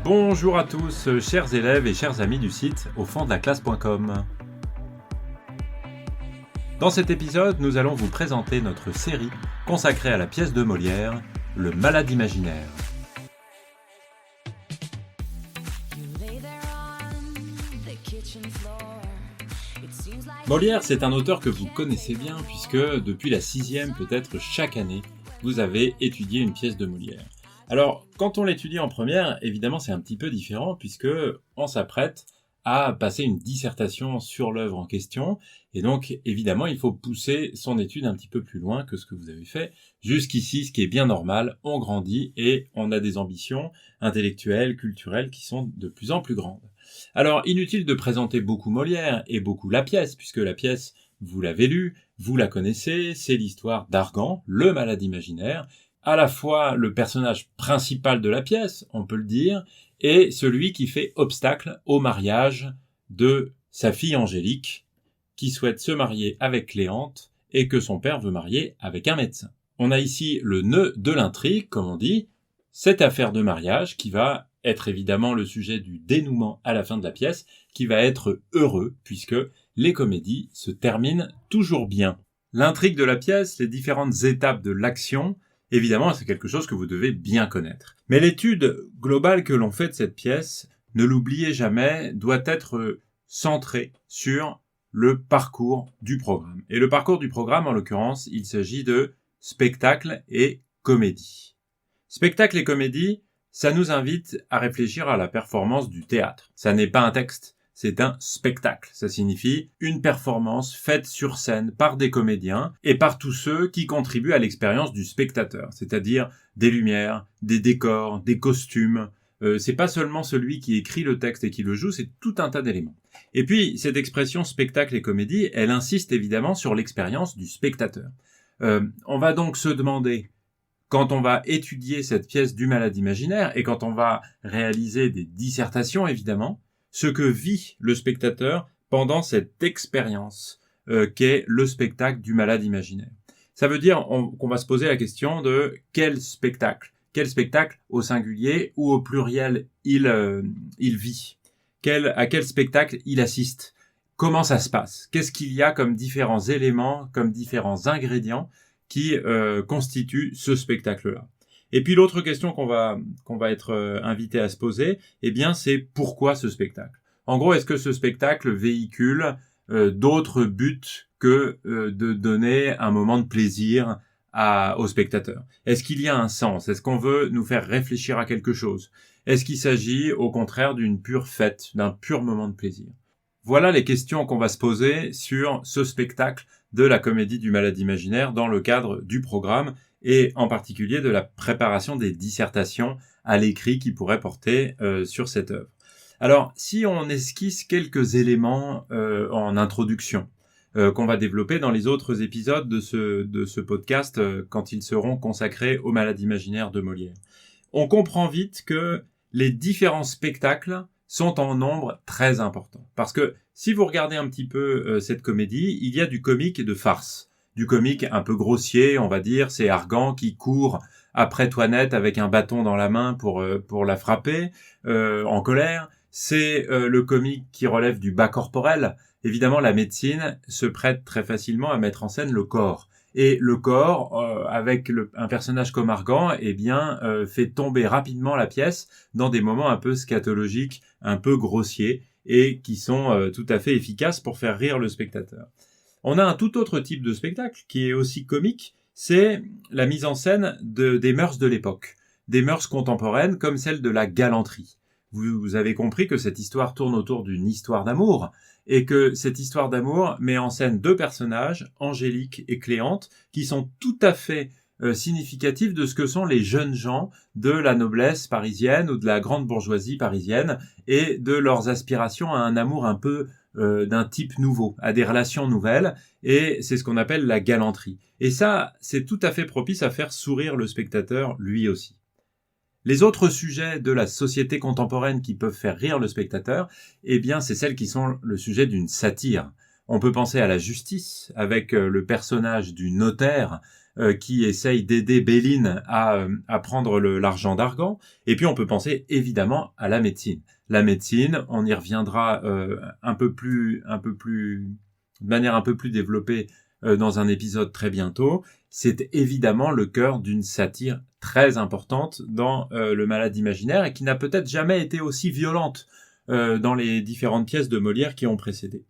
Bonjour à tous, chers élèves et chers amis du site aufonddelaclasse.com. Dans cet épisode, nous allons vous présenter notre série consacrée à la pièce de Molière, Le Malade imaginaire. Molière, c'est un auteur que vous connaissez bien puisque depuis la 6e, peut-être chaque année, vous avez étudié une pièce de Molière. Alors, quand on l'étudie en première, évidemment, c'est un petit peu différent puisque on s'apprête à passer une dissertation sur l'œuvre en question. Et donc, évidemment, il faut pousser son étude un petit peu plus loin que ce que vous avez fait jusqu'ici, ce qui est bien normal. On grandit et on a des ambitions intellectuelles, culturelles qui sont de plus en plus grandes. Alors, inutile de présenter beaucoup Molière et beaucoup la pièce, puisque la pièce, vous l'avez lue, vous la connaissez, c'est l'histoire d'Argan, le malade imaginaire, à la fois le personnage principal de la pièce, on peut le dire, et celui qui fait obstacle au mariage de sa fille Angélique, qui souhaite se marier avec Cléante et que son père veut marier avec un médecin. On a ici le nœud de l'intrigue, comme on dit, cette affaire de mariage qui va être évidemment le sujet du dénouement à la fin de la pièce, qui va être heureux, puisque les comédies se terminent toujours bien. L'intrigue de la pièce, les différentes étapes de l'action, évidemment, c'est quelque chose que vous devez bien connaître. Mais l'étude globale que l'on fait de cette pièce, ne l'oubliez jamais, doit être centrée sur le parcours du programme. Et le parcours du programme, en l'occurrence, il s'agit de spectacle et comédie. Spectacle et comédie, ça nous invite à réfléchir à la performance du théâtre. Ça n'est pas un texte, c'est un spectacle. Ça signifie une performance faite sur scène par des comédiens et par tous ceux qui contribuent à l'expérience du spectateur. C'est-à-dire des lumières, des décors, des costumes. C'est pas seulement celui qui écrit le texte et qui le joue, c'est tout un tas d'éléments. Et puis, cette expression spectacle et comédie, elle insiste évidemment sur l'expérience du spectateur. On va donc se demander, quand on va étudier cette pièce du malade imaginaire et quand on va réaliser des dissertations évidemment, ce que vit le spectateur pendant cette expérience qu'est le spectacle du malade imaginaire. Ça veut dire qu'on va se poser la question de quel spectacle au singulier ou au pluriel il vit, à quel spectacle il assiste, comment ça se passe, qu'est-ce qu'il y a comme différents éléments, comme différents ingrédients qui constituent ce spectacle-là. Et puis l'autre question qu'on va être invité à se poser, eh bien c'est pourquoi ce spectacle. En gros, est-ce que ce spectacle véhicule d'autres buts que de donner un moment de plaisir au spectateur? Est-ce qu'il y a un sens? Est-ce qu'on veut nous faire réfléchir à quelque chose? Est-ce qu'il s'agit au contraire d'une pure fête, d'un pur moment de plaisir? Voilà les questions qu'on va se poser sur ce spectacle de la comédie du malade imaginaire dans le cadre du programme et en particulier de la préparation des dissertations à l'écrit qui pourraient porter sur cette œuvre. Alors, si on esquisse quelques éléments en introduction qu'on va développer dans les autres épisodes de ce podcast quand ils seront consacrés au malade imaginaire de Molière, on comprend vite que les différents spectacles sont en nombre très important. Parce que si vous regardez un petit peu cette comédie, il y a du comique et de farce. Du comique un peu grossier, on va dire, c'est Argan qui court après Toinette avec un bâton dans la main pour la frapper en colère. C'est le comique qui relève du bas corporel. Évidemment, la médecine se prête très facilement à mettre en scène le corps. Et le corps, avec un personnage comme Argan, eh bien, fait tomber rapidement la pièce dans des moments un peu scatologiques, un peu grossiers, et qui sont tout à fait efficaces pour faire rire le spectateur. On a un tout autre type de spectacle qui est aussi comique, c'est la mise en scène des mœurs de l'époque, des mœurs contemporaines comme celle de la galanterie. Vous avez compris que cette histoire tourne autour d'une histoire d'amour, et que cette histoire d'amour met en scène deux personnages, Angélique et Cléante, qui sont tout à fait significatifs de ce que sont les jeunes gens de la noblesse parisienne ou de la grande bourgeoisie parisienne, et de leurs aspirations à un amour un peu d'un type nouveau, à des relations nouvelles, et c'est ce qu'on appelle la galanterie. Et ça, c'est tout à fait propice à faire sourire le spectateur lui aussi. Les autres sujets de la société contemporaine qui peuvent faire rire le spectateur, eh bien, c'est celles qui sont le sujet d'une satire. On peut penser à la justice, avec le personnage du notaire, qui essaye d'aider Béline à prendre l'argent d'Argan. Et puis on peut penser évidemment à la médecine. La médecine, on y reviendra de manière un peu plus développée dans un épisode très bientôt. C'est évidemment le cœur d'une satire très importante dans Le Malade imaginaire et qui n'a peut-être jamais été aussi violente dans les différentes pièces de Molière qui ont précédé.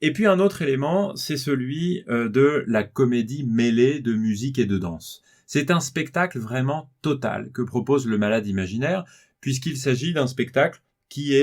Et puis un autre élément, c'est celui de la comédie mêlée de musique et de danse. C'est un spectacle vraiment total que propose Le Malade imaginaire, puisqu'il s'agit d'un spectacle qui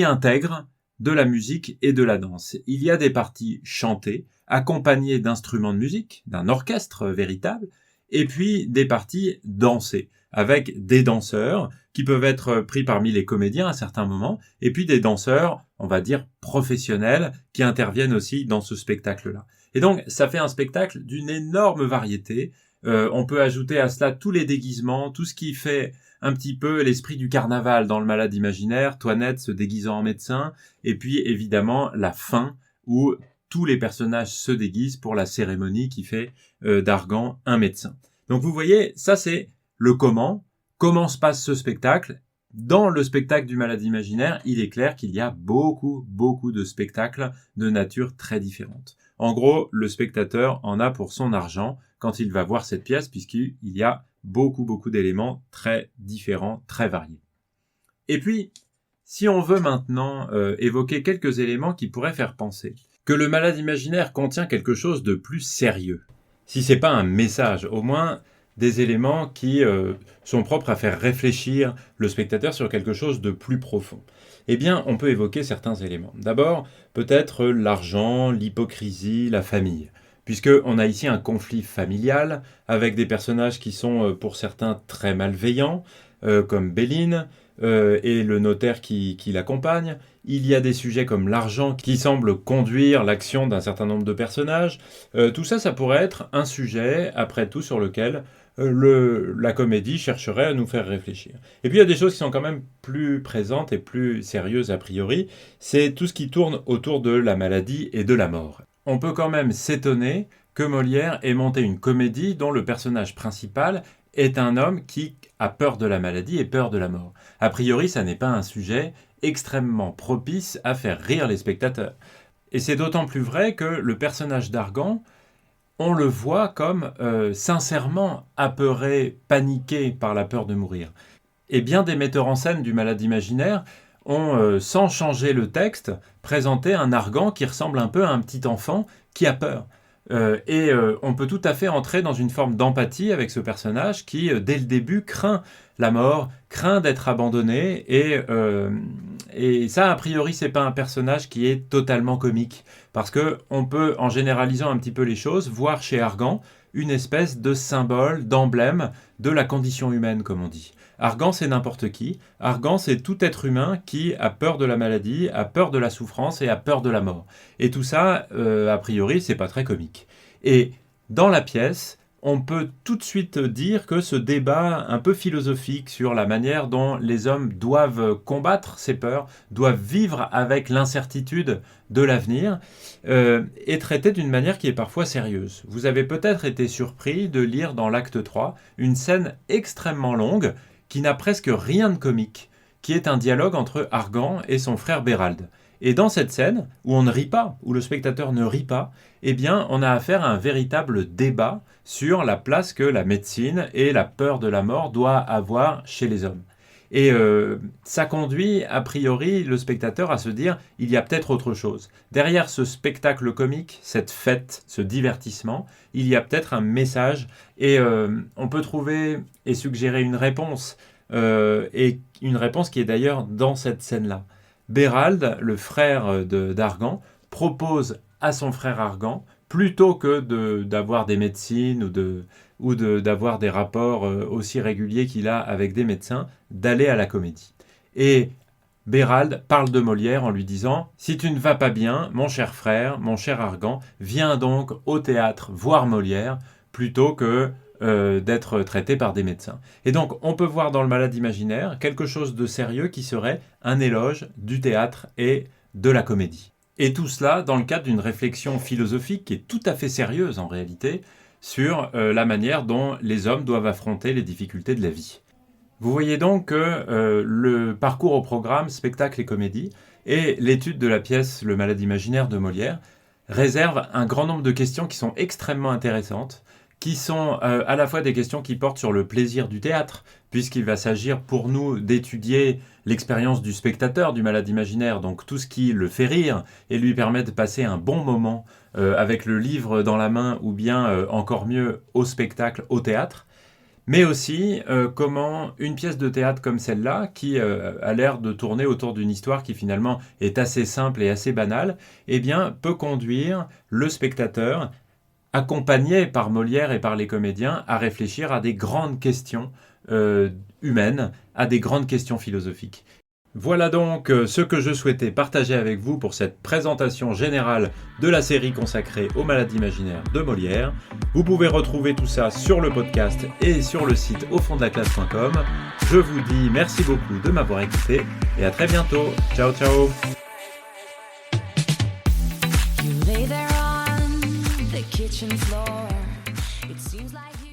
intègre de la musique et de la danse. Il y a des parties chantées, accompagnées d'instruments de musique, d'un orchestre véritable, et puis des parties dansées, avec des danseurs qui peuvent être pris parmi les comédiens à certains moments, et puis des danseurs, on va dire, professionnels, qui interviennent aussi dans ce spectacle-là. Et donc, ça fait un spectacle d'une énorme variété. On peut ajouter à cela tous les déguisements, tout ce qui fait un petit peu l'esprit du carnaval dans Le Malade imaginaire, Toinette se déguisant en médecin, et puis évidemment la fin où tous les personnages se déguisent pour la cérémonie qui fait d'Argan un médecin. Donc vous voyez, ça c'est le comment se passe ce spectacle. Dans le spectacle du Malade imaginaire, il est clair qu'il y a beaucoup de spectacles de nature très différente. En gros, le spectateur en a pour son argent quand il va voir cette pièce, puisqu'il y a beaucoup d'éléments très différents, très variés. Et puis, si on veut maintenant évoquer quelques éléments qui pourraient faire penser que Le Malade imaginaire contient quelque chose de plus sérieux, si c'est pas un message, au moins des éléments qui sont propres à faire réfléchir le spectateur sur quelque chose de plus profond. Eh bien, on peut évoquer certains éléments. D'abord, peut-être l'argent, l'hypocrisie, la famille. Puisqu'on a ici un conflit familial, avec des personnages qui sont pour certains très malveillants, comme Béline, et le notaire qui l'accompagne. Il y a des sujets comme l'argent qui semble conduire l'action d'un certain nombre de personnages. Tout ça, ça pourrait être un sujet, après tout, sur lequel la comédie chercherait à nous faire réfléchir. Et puis il y a des choses qui sont quand même plus présentes et plus sérieuses a priori, c'est tout ce qui tourne autour de la maladie et de la mort. On peut quand même s'étonner que Molière ait monté une comédie dont le personnage principal est un homme qui a peur de la maladie et peur de la mort. A priori, ça n'est pas un sujet extrêmement propice à faire rire les spectateurs. Et c'est d'autant plus vrai que le personnage d'Argan, on le voit comme sincèrement apeuré, paniqué par la peur de mourir. Et bien des metteurs en scène du Malade imaginaire ont, sans changer le texte, présenté un Argan qui ressemble un peu à un petit enfant qui a peur. On peut tout à fait entrer dans une forme d'empathie avec ce personnage qui, dès le début, craint la mort, craint d'être abandonné, et ça, a priori, c'est pas un personnage qui est totalement comique, parce que on peut, en généralisant un petit peu les choses, voir chez Argan une espèce de symbole, d'emblème de la condition humaine, comme on dit. Argan, c'est n'importe qui. Argan, c'est tout être humain qui a peur de la maladie, a peur de la souffrance et a peur de la mort. Et tout ça, a priori, c'est pas très comique. Et dans la pièce, on peut tout de suite dire que ce débat un peu philosophique sur la manière dont les hommes doivent combattre ces peurs, doivent vivre avec l'incertitude de l'avenir, est traité d'une manière qui est parfois sérieuse. Vous avez peut-être été surpris de lire dans l'acte 3 une scène extrêmement longue qui n'a presque rien de comique, qui est un dialogue entre Argan et son frère Bérald. Et dans cette scène, où on ne rit pas, où le spectateur ne rit pas, eh bien, on a affaire à un véritable débat sur la place que la médecine et la peur de la mort doivent avoir chez les hommes. Et ça conduit, a priori, le spectateur à se dire « il y a peut-être autre chose ». Derrière ce spectacle comique, cette fête, ce divertissement, il y a peut-être un message, et on peut trouver et suggérer une réponse, et une réponse qui est d'ailleurs dans cette scène-là. Bérald, le frère d'Argan, propose à son frère Argan, plutôt que d'avoir des médecines ou d'avoir des rapports aussi réguliers qu'il a avec des médecins, d'aller à la comédie. Et Bérald parle de Molière en lui disant « Si tu ne vas pas bien, mon cher frère, mon cher Argan, viens donc au théâtre voir Molière, plutôt que d'être traité par des médecins. » Et donc, on peut voir dans Le Malade imaginaire quelque chose de sérieux qui serait un éloge du théâtre et de la comédie. Et tout cela dans le cadre d'une réflexion philosophique qui est tout à fait sérieuse en réalité sur la manière dont les hommes doivent affronter les difficultés de la vie. Vous voyez donc que le parcours au programme spectacle et comédie et l'étude de la pièce Le Malade imaginaire de Molière réserve un grand nombre de questions qui sont extrêmement intéressantes, qui sont à la fois des questions qui portent sur le plaisir du théâtre, puisqu'il va s'agir pour nous d'étudier l'expérience du spectateur du malade imaginaire, donc tout ce qui le fait rire et lui permet de passer un bon moment avec le livre dans la main ou bien encore mieux au spectacle, au théâtre. Mais aussi comment une pièce de théâtre comme celle-là, qui a l'air de tourner autour d'une histoire qui finalement est assez simple et assez banale, eh bien, peut conduire le spectateur, accompagné par Molière et par les comédiens, à réfléchir à des grandes questions humaines, à des grandes questions philosophiques. Voilà donc ce que je souhaitais partager avec vous pour cette présentation générale de la série consacrée aux malades imaginaires de Molière. Vous pouvez retrouver tout ça sur le podcast et sur le site aufonddelaclasse.com. Je vous dis merci beaucoup de m'avoir écouté et à très bientôt. Ciao ciao. You lay there on the kitchen floor. It seems like